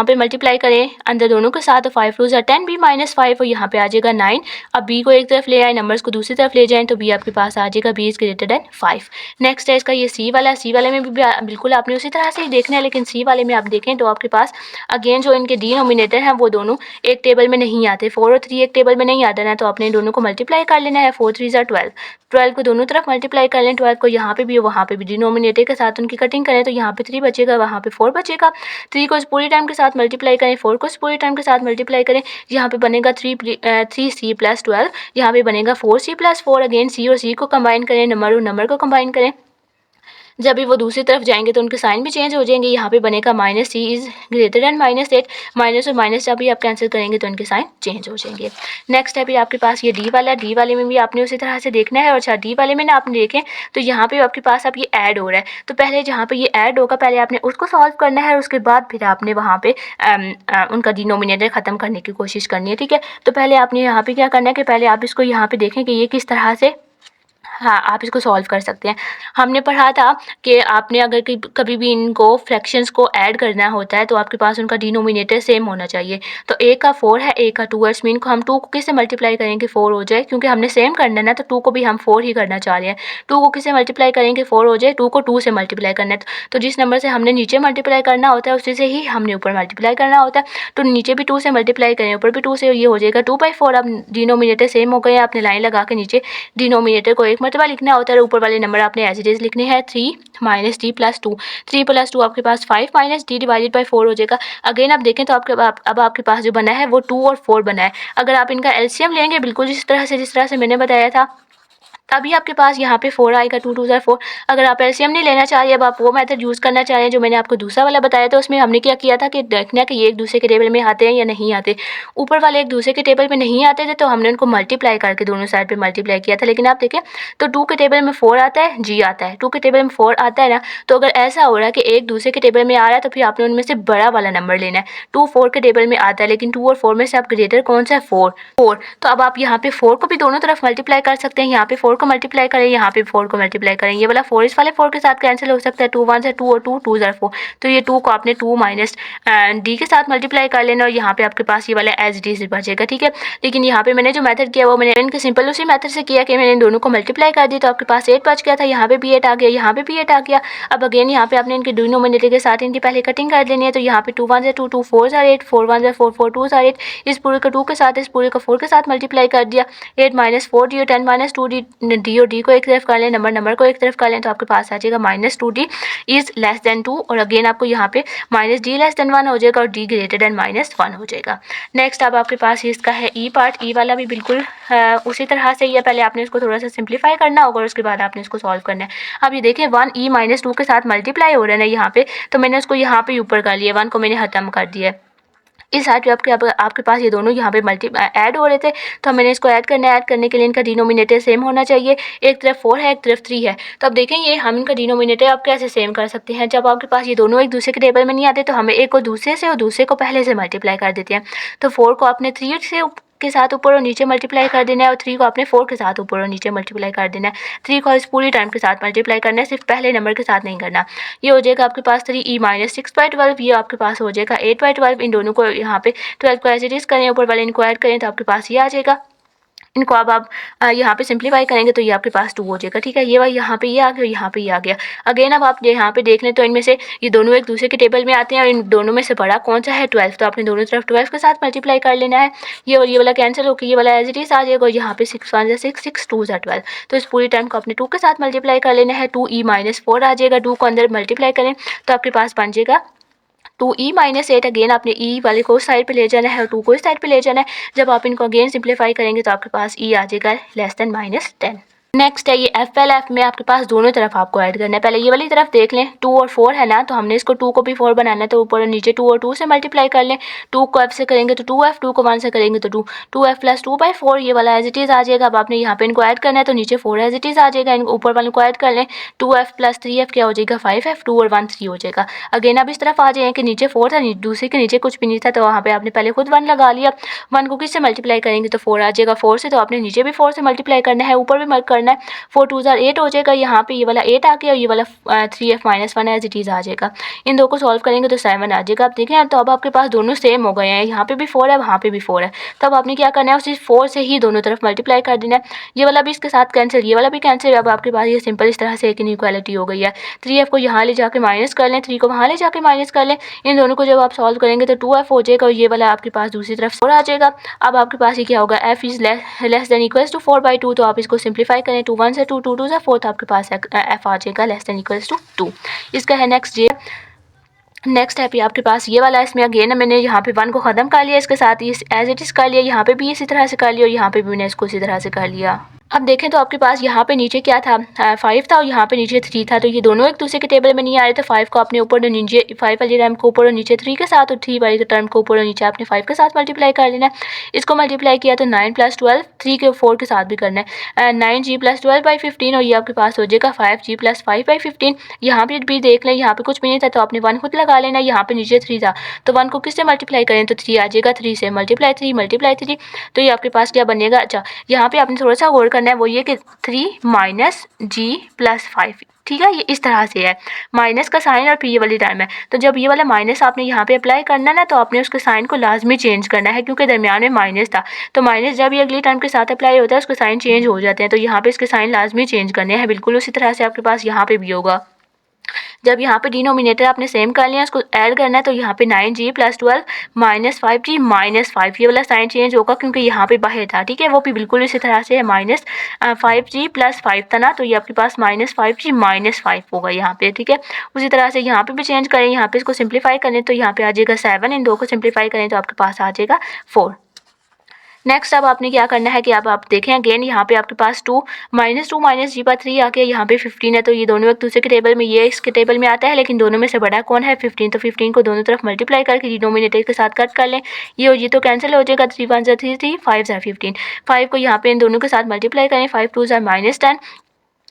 पे मल्टीप्लाई करें अंदर दोनों के साथ, तो 5 2 are 10, b माइनस 5 और यहाँ पे आ जाएगा 9। अब b को एक तरफ ले आए, नंबर्स को दूसरी तरफ ले जाएं, तो b आपके पास आ जाएगा b is greater then 5। Next है इसका ये c वाले में भी बिल्कुल आपने उसी तरह से ही देखना है, लेकिन c वाले में आप देखें तो आपके पास अगेन जो इनके डिनोमिनेटर हैं वो दोनों एक टेबल में नहीं आते। 4 और 3 एक टेबल में नहीं आते ना, तो आपने इन दोनों को मल्टीप्लाई कर लेना है। 4 3 are 12, 12 को दोनों तरफ मल्टीप्लाई कर लें। 12 को यहाँ पे भी वहाँ पे भी डिनोमिनेटर के साथ उनकी कटिंग करें, तो यहाँ पे 3 बचेगा, वहाँ पे 4 बचेगा। 3 को इस पूरी टर्म के साथ मल्टीप्लाई करें, 4 को इस पूरी टर्म के साथ मल्टीप्लाई करें। यहाँ पे बनेगा 3c प्लस 12, यहाँ पे बनेगा 4c प्लस 4। अगेन c और c को कंबाइन करें, नंबर और नंबर को कंबाइन करें। जब भी वो दूसरी तरफ जाएंगे तो उनके साइन भी चेंज हो जाएंगे। यहाँ पे बनेगा minus C is greater than -8। Minus और माइनस जब भी आप कैंसिल करेंगे तो उनके साइन चेंज हो जाएंगे। नेक्स्ट है फिर आपके पास ये डी वाला। डी वाले में भी आपने उसी तरह से देखना है। और अच्छा, डी वाले में ना आपने देखें तो यहाँ पे आपके पास अब ये ऐड हो रहा है, तो पहले जहाँ पे ये ऐड होगा पहले आपने उसको सॉल्व करना है, उसके बाद फिर आपने वहाँ पे उनका डिनोमिनेटर ख़त्म करने की कोशिश करनी है। ठीक है, तो पहले आपने यहाँ पे क्या करना है कि पहले आप इसको यहाँ पे देखें कि ये किस तरह से, हाँ, आप इसको सॉल्व कर सकते हैं। हमने पढ़ा था कि आपने अगर कभी भी इनको फ्रैक्शंस को ऐड करना होता है तो आपके पास उनका डिनोमिनेटर सेम होना चाहिए। तो एक का 4 है, एक का 2 है, इसमें इनको हम 2 को किससे मल्टीप्लाई करेंगे 4 हो जाए, क्योंकि हमने सेम करना है ना, तो 2 को भी हम 4 ही करना चाह रहे हैं। 2 को किससे मल्टीप्लाई करेंगे 4 हो जाए, 2 को 2 से मल्टीप्लाई करना है। तो जिस नंबर से हमने नीचे मल्टीप्लाई करना होता है उसी से ही हमने ऊपर मल्टीप्लाई करना होता है। तो नीचे भी 2 से मल्टीप्लाई करें, ऊपर भी 2 से, ये हो जाएगा 2/4। अब डिनोमिनेटर सेम हो गए, आपने लाइन लगा के नीचे डिनोमिनेटर को एक मरतबा लिखना होता है, ऊपर वाले नंबर आपने एज इट इज लिखने हैं। 3 माइनस डी प्लस 2, 3 प्लस 2 आपके पास 5 माइनस डी डिवाइडेड बाई 4 हो जाएगा। अगेन आप देखें तो अब आपके पास जो बना है वो 2 और 4 बना है। अगर आप इनका एलसीएम लेंगे बिल्कुल जिस तरह से मैंने बताया था, तभी आपके पास यहाँ पे 4 आएगा। 2 2 4। अगर आप एलसीएम नहीं लेना चाह रहे, अब आप वो मेथड यूज़ करना चाह रहे हैं जो मैंने आपको दूसरा वाला बताया था, उसमें हमने क्या किया था कि देखना कि ये एक दूसरे के टेबल में आते हैं या नहीं आते। ऊपर वाले एक दूसरे के टेबल में नहीं आते थे तो हमने उनको मल्टीप्लाई करके दोनों साइड पे मल्टीप्लाई किया था। लेकिन आप देखें तो 2 के टेबल में 4 आता है, जी आता है, 2 के टेबल में 4 आता है ना। तो अगर ऐसा हो रहा है कि एक दूसरे के टेबल में आ रहा है तो फिर आपने उनमें से बड़ा वाला नंबर लेना है। 2 4 के टेबल में आता है, लेकिन 2 और 4 में से आप ग्रेटर कौन सा है 4। तो अब आप यहाँ पे 4 को भी दोनों तरफ मल्टीप्लाई कर सकते हैं। यहाँ पे 4 को मल्टीप्लाई करें, यहाँ पे 4 को मल्टीप्लाई करें। ये वाला 4 इस वाले 4 के साथ कैंसिल हो सकता है। 2 1 से 2 और 2 2 4। तो ये 2 को आपने 2 माइनस डी के साथ मल्टीप्लाई कर लेना और यहाँ पे आपके पास ये वाला एज डी से बचेगा। ठीक है, लेकिन यहाँ पे मैंने जो मेथड किया वो मैंने इनके सिंपल उसी मेथड से किया कि मैंने इन दोनों को मल्टीप्लाई कर दिया, तो आपके पास 8 बच गया था। यहाँ पे भी 8 आ गया, यहाँ पे भी 8 आ गया। अब अगेन यहाँ पे आपने इनके डिनोमिनेटर के साथ इनकी पहले कटिंग कर लेनी है। तो यहाँ पे 2 1 से 2 2 4 are 8, 4 1 से 4 4 2 are 8। इस पूरे का 2 के साथ इस पूरे का 4 के साथ मल्टीप्लाई कर दिया। 8 माइनस 4 डी और 10 माइनस 2 डी, डी और डी को एक तरफ कर लें, नंबर को एक तरफ कर लें, तो आपके पास आ जाएगा -2d इज लेस देन 2। और अगेन आपको यहाँ पे -d लेस देन 1 हो जाएगा और d ग्रेटर देन -1 हो जाएगा। नेक्स्ट अब आपके पास इसका है ई पार्ट। ई वाला भी बिल्कुल उसी तरह से ही है, पहले आपने इसको थोड़ा सा सिंप्लीफाई करना होगा और उसके बाद आपने इसको सॉल्व करना है। अब ये देखें 1 e माइनस 2 के साथ मल्टीप्लाई हो रहा है ना यहाँ पे, तो मैंने उसको यहाँ पे ऊपर कर लिया, 1 को मैंने खत्म कर दिया। इस साइड पे आपके पास ये दोनों यहाँ पे ऐड हो रहे थे, तो मैंने इसको ऐड करना है। ऐड करने के लिए इनका डिनोमिनेटर सेम होना चाहिए। एक तरफ 4 है, एक तरफ 3 है। तो अब देखें ये हम इनका डिनोमिनेटर आप कैसे सेम कर सकते हैं। जब आपके पास ये दोनों एक दूसरे के टेबल में नहीं आते तो हमें एक को दूसरे से और दूसरे को पहले से मल्टीप्लाई कर देते हैं। तो 4 को आपने 3 से के साथ ऊपर और नीचे मल्टीप्लाई कर देना है और 3 को आपने 4 के साथ ऊपर और नीचे मल्टीप्लाई कर देना है। 3 को इस पूरी टर्म के साथ मल्टीप्लाई करना है, सिर्फ पहले नंबर के साथ नहीं करना। ये हो जाएगा आपके पास 3e माइनस 6/12, ये आपके पास हो जाएगा 8/12। इन दोनों को यहाँ पे 12 को एज इट इज करें, ऊपर वाले इनको ऐड करें तो आपके पास ये आ जाएगा इनको अब आप यहाँ पे सिंप्लीफाई करेंगे तो ये आपके पास 2 हो जाएगा, ठीक है। ये भाई यहाँ पे ये आ गया, यहाँ पे ये आ गया। अगेन अब आप यहाँ पे देख लें तो इनमें से ये दोनों एक दूसरे के टेबल में आते हैं और इन दोनों में से बड़ा कौन सा है 12, तो आपने दोनों तरफ 12 के साथ मल्टीप्लाई कर लेना है। ये और ये वाला कैंसिल होकर ये वाला एज इट इज आ जाएगा और यहाँ पे 6 1 6 6 2 12, तो इस पूरी टाइम को आपने 2 के साथ मल्टीप्लाई कर लेना है। 2e-4 आ जाएगा, 2 को अंदर मल्टीप्लाई करें तो आपके पास बन जाएगा 2e-8। अगेन आपने e वाले को उस साइड पे ले जाना है और 2 को इस साइड पे ले जाना है। जब आप इनको अगेन सिंप्लीफाई करेंगे तो आपके पास e आ जाएगा लेस देन -10। नेक्स्ट है ये एफ में आपके पास दोनों तरफ आपको ऐड करना है। पहले ये वाली तरफ देख लें, 2 और 4 है ना, तो हमने इसको 2 को भी 4 बनाना है, तो ऊपर और नीचे 2 और 2 से मल्टीप्लाई कर लें। 2 को f से करेंगे तो 2f, 2 को 1 से करेंगे तो 2, 2f + 2/4 ये वाला एज इट इज़ आ जाएगा। अब आपने यहाँ पे इनको ऐड करना है तो नीचे 4 एज इट इज़ आ जाएगा, इनको ऊपर वाले को ऐड कर लें। 2f + 3f क्या हो जाएगा 5f, 2 और 1 3 हो जाएगा। अगेन अब इस तरफ आ जाए कि नीचे 4 था, दूसरे के नीचे कुछ भी नहीं था, तो वहाँ पे आपने पहले खुद 1 लगा लिया। 1 को किससे मल्टीप्लाई करेंगे तो 4 आ जाएगा, 4 से, तो आपने नीचे भी 4 से मल्टीप्लाई करना है, ऊपर भी मल्ट करना है। 4 2 8 हो जाएगा, यहाँ पे ये वाला 8 आ गया और ये वाला 3f - 1 एज इट इज़ आ जाएगा। इन दो को सॉल्व करेंगे तो 7 आ जाएगा। आप देखें तो अब आपके पास दोनों सेम हो गए हैं, यहाँ पे भी 4 है, वहाँ पे भी 4 है। तो अब आपने क्या करना है, उसी 4 से ही दोनों तरफ मल्टीप्लाई कर देना है। ये वाला भी इसके साथ कैंसिल, ये वाला भी कैंसिल। अब आपके पास ये सिंपल इस तरह से एक इनइक्वालिटी हो गई है। 3f को यहाँ ले जाके माइनस कर लें, 3 को वहाँ ले जाके माइनस कर लें। इन दोनों को जब आप सॉल्व करेंगे तो 2f हो जाएगा और ये वाला आपके पास दूसरी तरफ 4 आ जाएगा। अब आपके पास ये क्या होगा, f is less than equals to 4/2, तो आप इसको सिंप्लीफाई करें। 2 1 से 2 2 2 से 4, तो आपके पास f आ जाएगा लेस देन इक्वल्स टू 2। इसका है नेक्स्ट ये। नेक्स्ट है भी आपके पास ये वाला, इसमें अगेन मैंने यहाँ पे 1 को ख़त्म कर लिया, इसके साथ ही एज इट इज़ कर लिया, यहाँ पे भी इसी तरह से कर लिया और यहाँ पे भी मैंने इसको इसी तरह से कर लिया। अब देखें तो आपके पास यहाँ पे नीचे क्या था, 5 था और यहाँ पे नीचे 3 था, तो ये दोनों एक दूसरे के टेबल में नहीं आ रहे थे। 5 को आपने ऊपर और नीचे, 5 वाली टर्म को ऊपर और नीचे 3 के साथ, और 3 वाली टर्म को ऊपर और नीचे आपने 5 के साथ मल्टीप्लाई कर लेना है। इसको मल्टीप्लाई किया तो 9 + 12, 3 के 4 के साथ भी करना है, 9g + 12/15 और ये आपके पास हो जाएगा 5g + 5/15। यहाँ पर भी देख लें, यहाँ पे कुछ भी नहीं था तो आपने 1 खुद लगा लेना। यहाँ पे नीचे 3 था तो 1 को किससे मल्टीप्लाई करें तो 3 आ जाएगा, 3 से मल्टीप्लाई 3, तो ये आपके पास क्या बनेगा। अच्छा, यहाँ पे आपने थोड़ा सा गौर करना है, वो ये कि 3 - g + 5, ठीक है, ये इस तरह से है, माइनस का साइन और फिर ये वाली टर्म है। तो जब ये वाला माइनस आपने यहाँ पे अप्लाई करना ना, तो आपने उसके साइन को लाजमी चेंज करना है, क्योंकि दरमियान में माइनस था, तो माइनस जब ये अगली टर्म के साथ अप्लाई होता है उसके साइन चेंज हो जाते हैं, तो यहाँ पे इसके साइन लाजमी चेंज करने हैं। बिल्कुल उसी तरह से आपके पास यहाँ पे भी होगा। जब यहाँ पे डिनोमिनेटर आपने सेम कर लिया, उसको ऐड करना है, तो यहाँ पे 9g + 12 - 5g - 5, ये वाला साइन चेंज होगा क्योंकि यहाँ पे बाहर था, ठीक है। वो भी बिल्कुल इसी तरह से है, -5g + 5 था ना, तो ये आपके पास -5g - 5 होगा यहाँ पे, ठीक है। उसी तरह से यहाँ पे भी चेंज करें, यहाँ पे इसको सिंप्लीफाई करें तो यहाँ पे आ जाएगा 7, इन दो को सिंप्लीफाई करें तो आपके पास आ जाएगा 4। नेक्स्ट अब आपने क्या करना है कि अब आप देखें अगेन यहाँ पे आपके पास 2 - g/3 आ गया, यहाँ पे 15 है, तो ये दोनों एक दूसरे के टेबल में, ये इसके टेबल में आता है, लेकिन दोनों में से बड़ा कौन है 15, तो 15 को दोनों तरफ मल्टीप्लाई करके डिनोमिनेटर के साथ कट कर लें। ये तो कैंसिल हो जाएगा, 3 1 3 3, 5 15, 5 को यहाँ पे इन दोनों के साथ मल्टीप्लाई करें, 5 2 -10,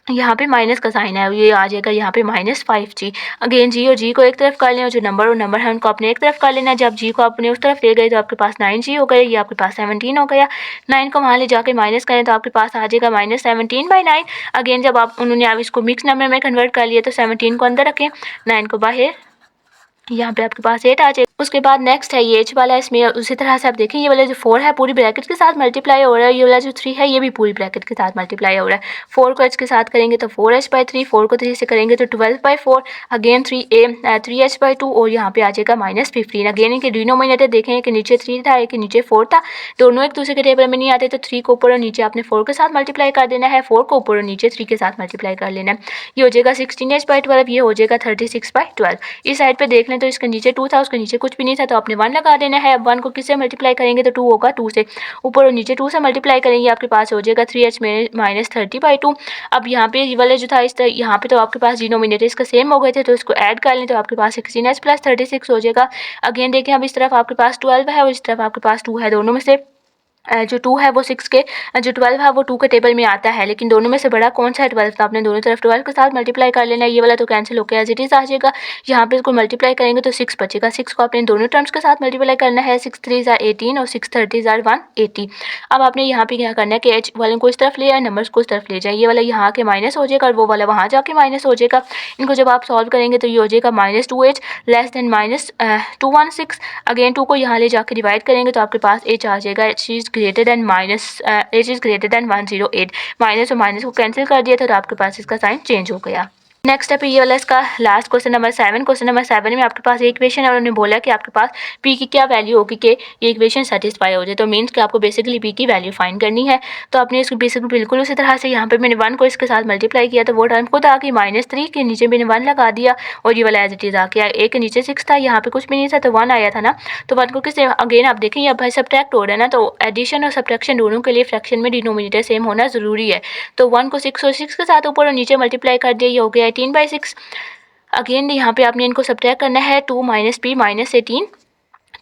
यहाँ पे माइनस का साइन है, ये आ जाएगा यहाँ पे -5g। अगेन जी और जी को एक तरफ कर लें और जो नंबर और नंबर है उनको अपने एक तरफ कर लेना है। जब जी को अपने उस तरफ ले गए तो आपके पास 9g हो गया, ये आपके पास 17 हो गया। 9 को वहाँ ले जाके माइनस करें तो आपके पास आ जाएगा -17/9। अगेन जब आप उन्होंने आप इसको मिक्स नंबर में कन्वर्ट कर लिया तो 17 को अंदर रखें, 9 को बाहर, यहाँ पे आपके पास 8 आ जाएगा। उसके बाद नेक्स्ट है ये एच वाला, इसमें उसी तरह से आप देखें ये वाला जो 4 है पूरी ब्रैकेट के साथ मल्टीप्लाई हो रहा है, ये वाला जो 3 है ये भी पूरी ब्रैकेट के साथ मल्टीप्लाई हो रहा है। 4 को h के साथ करेंगे तो 4h/3, 4 को 3 से करेंगे तो 12/4, अगेन 3h/2 और यहाँ पे आ जाएगा -15। अगेन इनके डिनोमिनेटर देखें कि नीचे 3 था, एक नीचे 4 था, दोनों एक दूसरे के टेबल में नहीं आते, तो 3 को ऊपर और नीचे आपने 4 के साथ मल्टीप्लाई कर देना है, 4 को ऊपर और नीचे 3 के साथ मल्टीप्लाई कर लेना है। ये हो जाएगा 16h/12, ये हो जाएगा 36/12। इस साइड पे देख लें तो इसके नीचे 2 था, उसके नीचे कुछ भी नहीं था, तो आपने 1 लगा देना है। अब 1 को किससे मल्टीप्लाई करेंगे तो 2 होगा, 2 से ऊपर और नीचे 2 से मल्टीप्लाई करेंगे, आपके पास हो जाएगा 3h - 30/2। अब यहाँ पे ये वाले जो था इस तरह, यहाँ पे तो आपके पास डिनोमिनेटर इसका सेम हो गए थे, तो इसको ऐड कर लें तो आपके पास 16h + 36 हो जाएगा। अगेन देखें अब इस तरफ आपके पास 12 है और इस तरफ आपके पास 2 है, दोनों में से जो 2 है वो 6 के, जो 12 है वो 2 के टेबल में आता है, लेकिन दोनों में से बड़ा कौन सा है 12, तो आपने दोनों तरफ 12 के साथ मल्टीप्लाई कर लेना है। ये वाला तो कैंसिल होकर एज इट इज़ आ जाएगा, यहाँ पे इसको मल्टीप्लाई करेंगे तो 6 बचेगा। 6 को आपने दोनों टर्म्स के साथ मल्टीप्लाई करना है, 6 3 = 18 और 6 30 = 180। अब आपने यहाँ पे क्या करना है कि एच वाले को इस तरफ ले आए, नंबर्स को इस तरफ ले जाए, ये वाला यहाँ के माइनस हो जाएगा और वो वाला वहाँ जाके माइनस हो जाएगा। इनको जब आप सॉल्व करेंगे तो ये हो जाएगा -2h लेस देन -216। अगेन 2 को यहाँ ले जाके डिवाइड करेंगे तो आपके पास h आ जाएगा, h is greater then -108, minus और माइनस को कैंसिल कर दिया तो आपके पास इसका साइन चेंज हो गया। नेक्स्ट है ये वाला इसका last question number 7। Question number 7 में आपके पास एक इक्वेशन है और उन्होंने बोला कि आपके पास पी की क्या वैल्यू होगी कि ये इक्वेशन सेटिस्फाई हो जाए। तो मीन्स कि आपको बेसिकली पी की वैल्यू फाइंड करनी है। तो आपने इसको बेसिकली बिल्कुल उसी तरह से यहाँ पे मैंने 1 को इसके साथ मल्टीप्लाई किया तो वो टर्म खुद आ गई -3 के नीचे मैंने 1 लगा दिया और ये वाला एज इट इज़ आ गया। एक के नीचे 6 था, यहाँ पे कुछ भी नहीं था तो 1 आया था ना। तो 1 को किससे अगेन आप देखें अब भाई सब्ट्रैक्ट हो रहा है ना, तो एडिशन और सब्ट्रैक्शन दोनों के लिए फ्रैक्शन में डिनोमिनेटर सेम होना ज़रूरी है। तो 1 को 6 और 6 के साथ ऊपर और नीचे मल्टीप्लाई कर दिया, ये हो गया 18/6। अगेन यहाँ पे आपने इनको सब्ट्रैक्ट करना है 2 - p -18,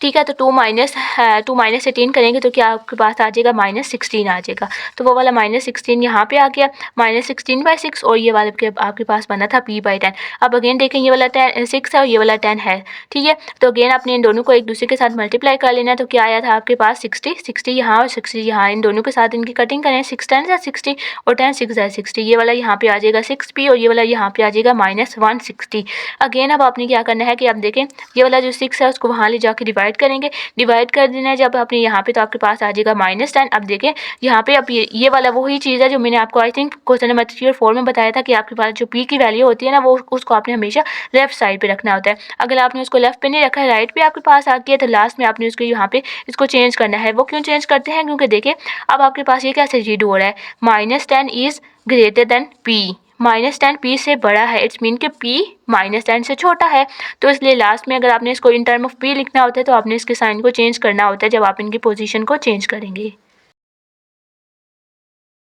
ठीक है। तो 2 - 18 करेंगे तो क्या आपके पास आ जाएगा -16 आ जाएगा। तो वो वाला -16 यहाँ पे आ गया, -16/6 और ये वाला आपके पास बना था p/10। अब अगेन देखें ये वाला 6 है और ये वाला 10 है, ठीक है। तो अगेन आपने इन दोनों को एक दूसरे के साथ मल्टीप्लाई कर लेना। तो क्या आया था आपके पास 60 यहाँ और 60 यहाँ, इन दोनों के साथ इनकी कटिंग करें, 6 10 या 60 और 10 6 या 60। ये वाला यहाँ पे आ जाएगा 6p और ये वाला यहाँ पे आ जाएगा -160। अगेन अब आपने क्या करना है कि आप देखें ये वाला जो 6 है उसको वहाँ ले जाके डिवाइड करेंगे, डिवाइड कर देना है जब आपने यहाँ पे तो आपके पास आ जाएगा -10। अब देखें यहाँ पे अब ये वाला वही चीज़ है जो मैंने आपको आई थिंक क्वेश्चन नंबर 3 और 4 में बताया था कि आपके पास जो p की वैल्यू होती है ना वो उसको आपने हमेशा लेफ्ट साइड पे रखना होता है। अगर आपने उसको लेफ्ट पे नहीं रखा है, राइट पे आपके पास आ गया तो लास्ट में आपने उसको यहाँ पे इसको चेंज करना है। वो क्यों चेंज करते हैं, क्योंकि देखिए अब आपके पास ये कैसे रीड हो रहा है, -10 is greater then p, -10 p से बड़ा है, इट्स मीन कि p -10 से छोटा है। तो इसलिए लास्ट में अगर आपने इसको इन टर्म ऑफ p लिखना होता है तो आपने इसके साइन को चेंज करना होता है जब आप इनकी पोजीशन को चेंज करेंगे।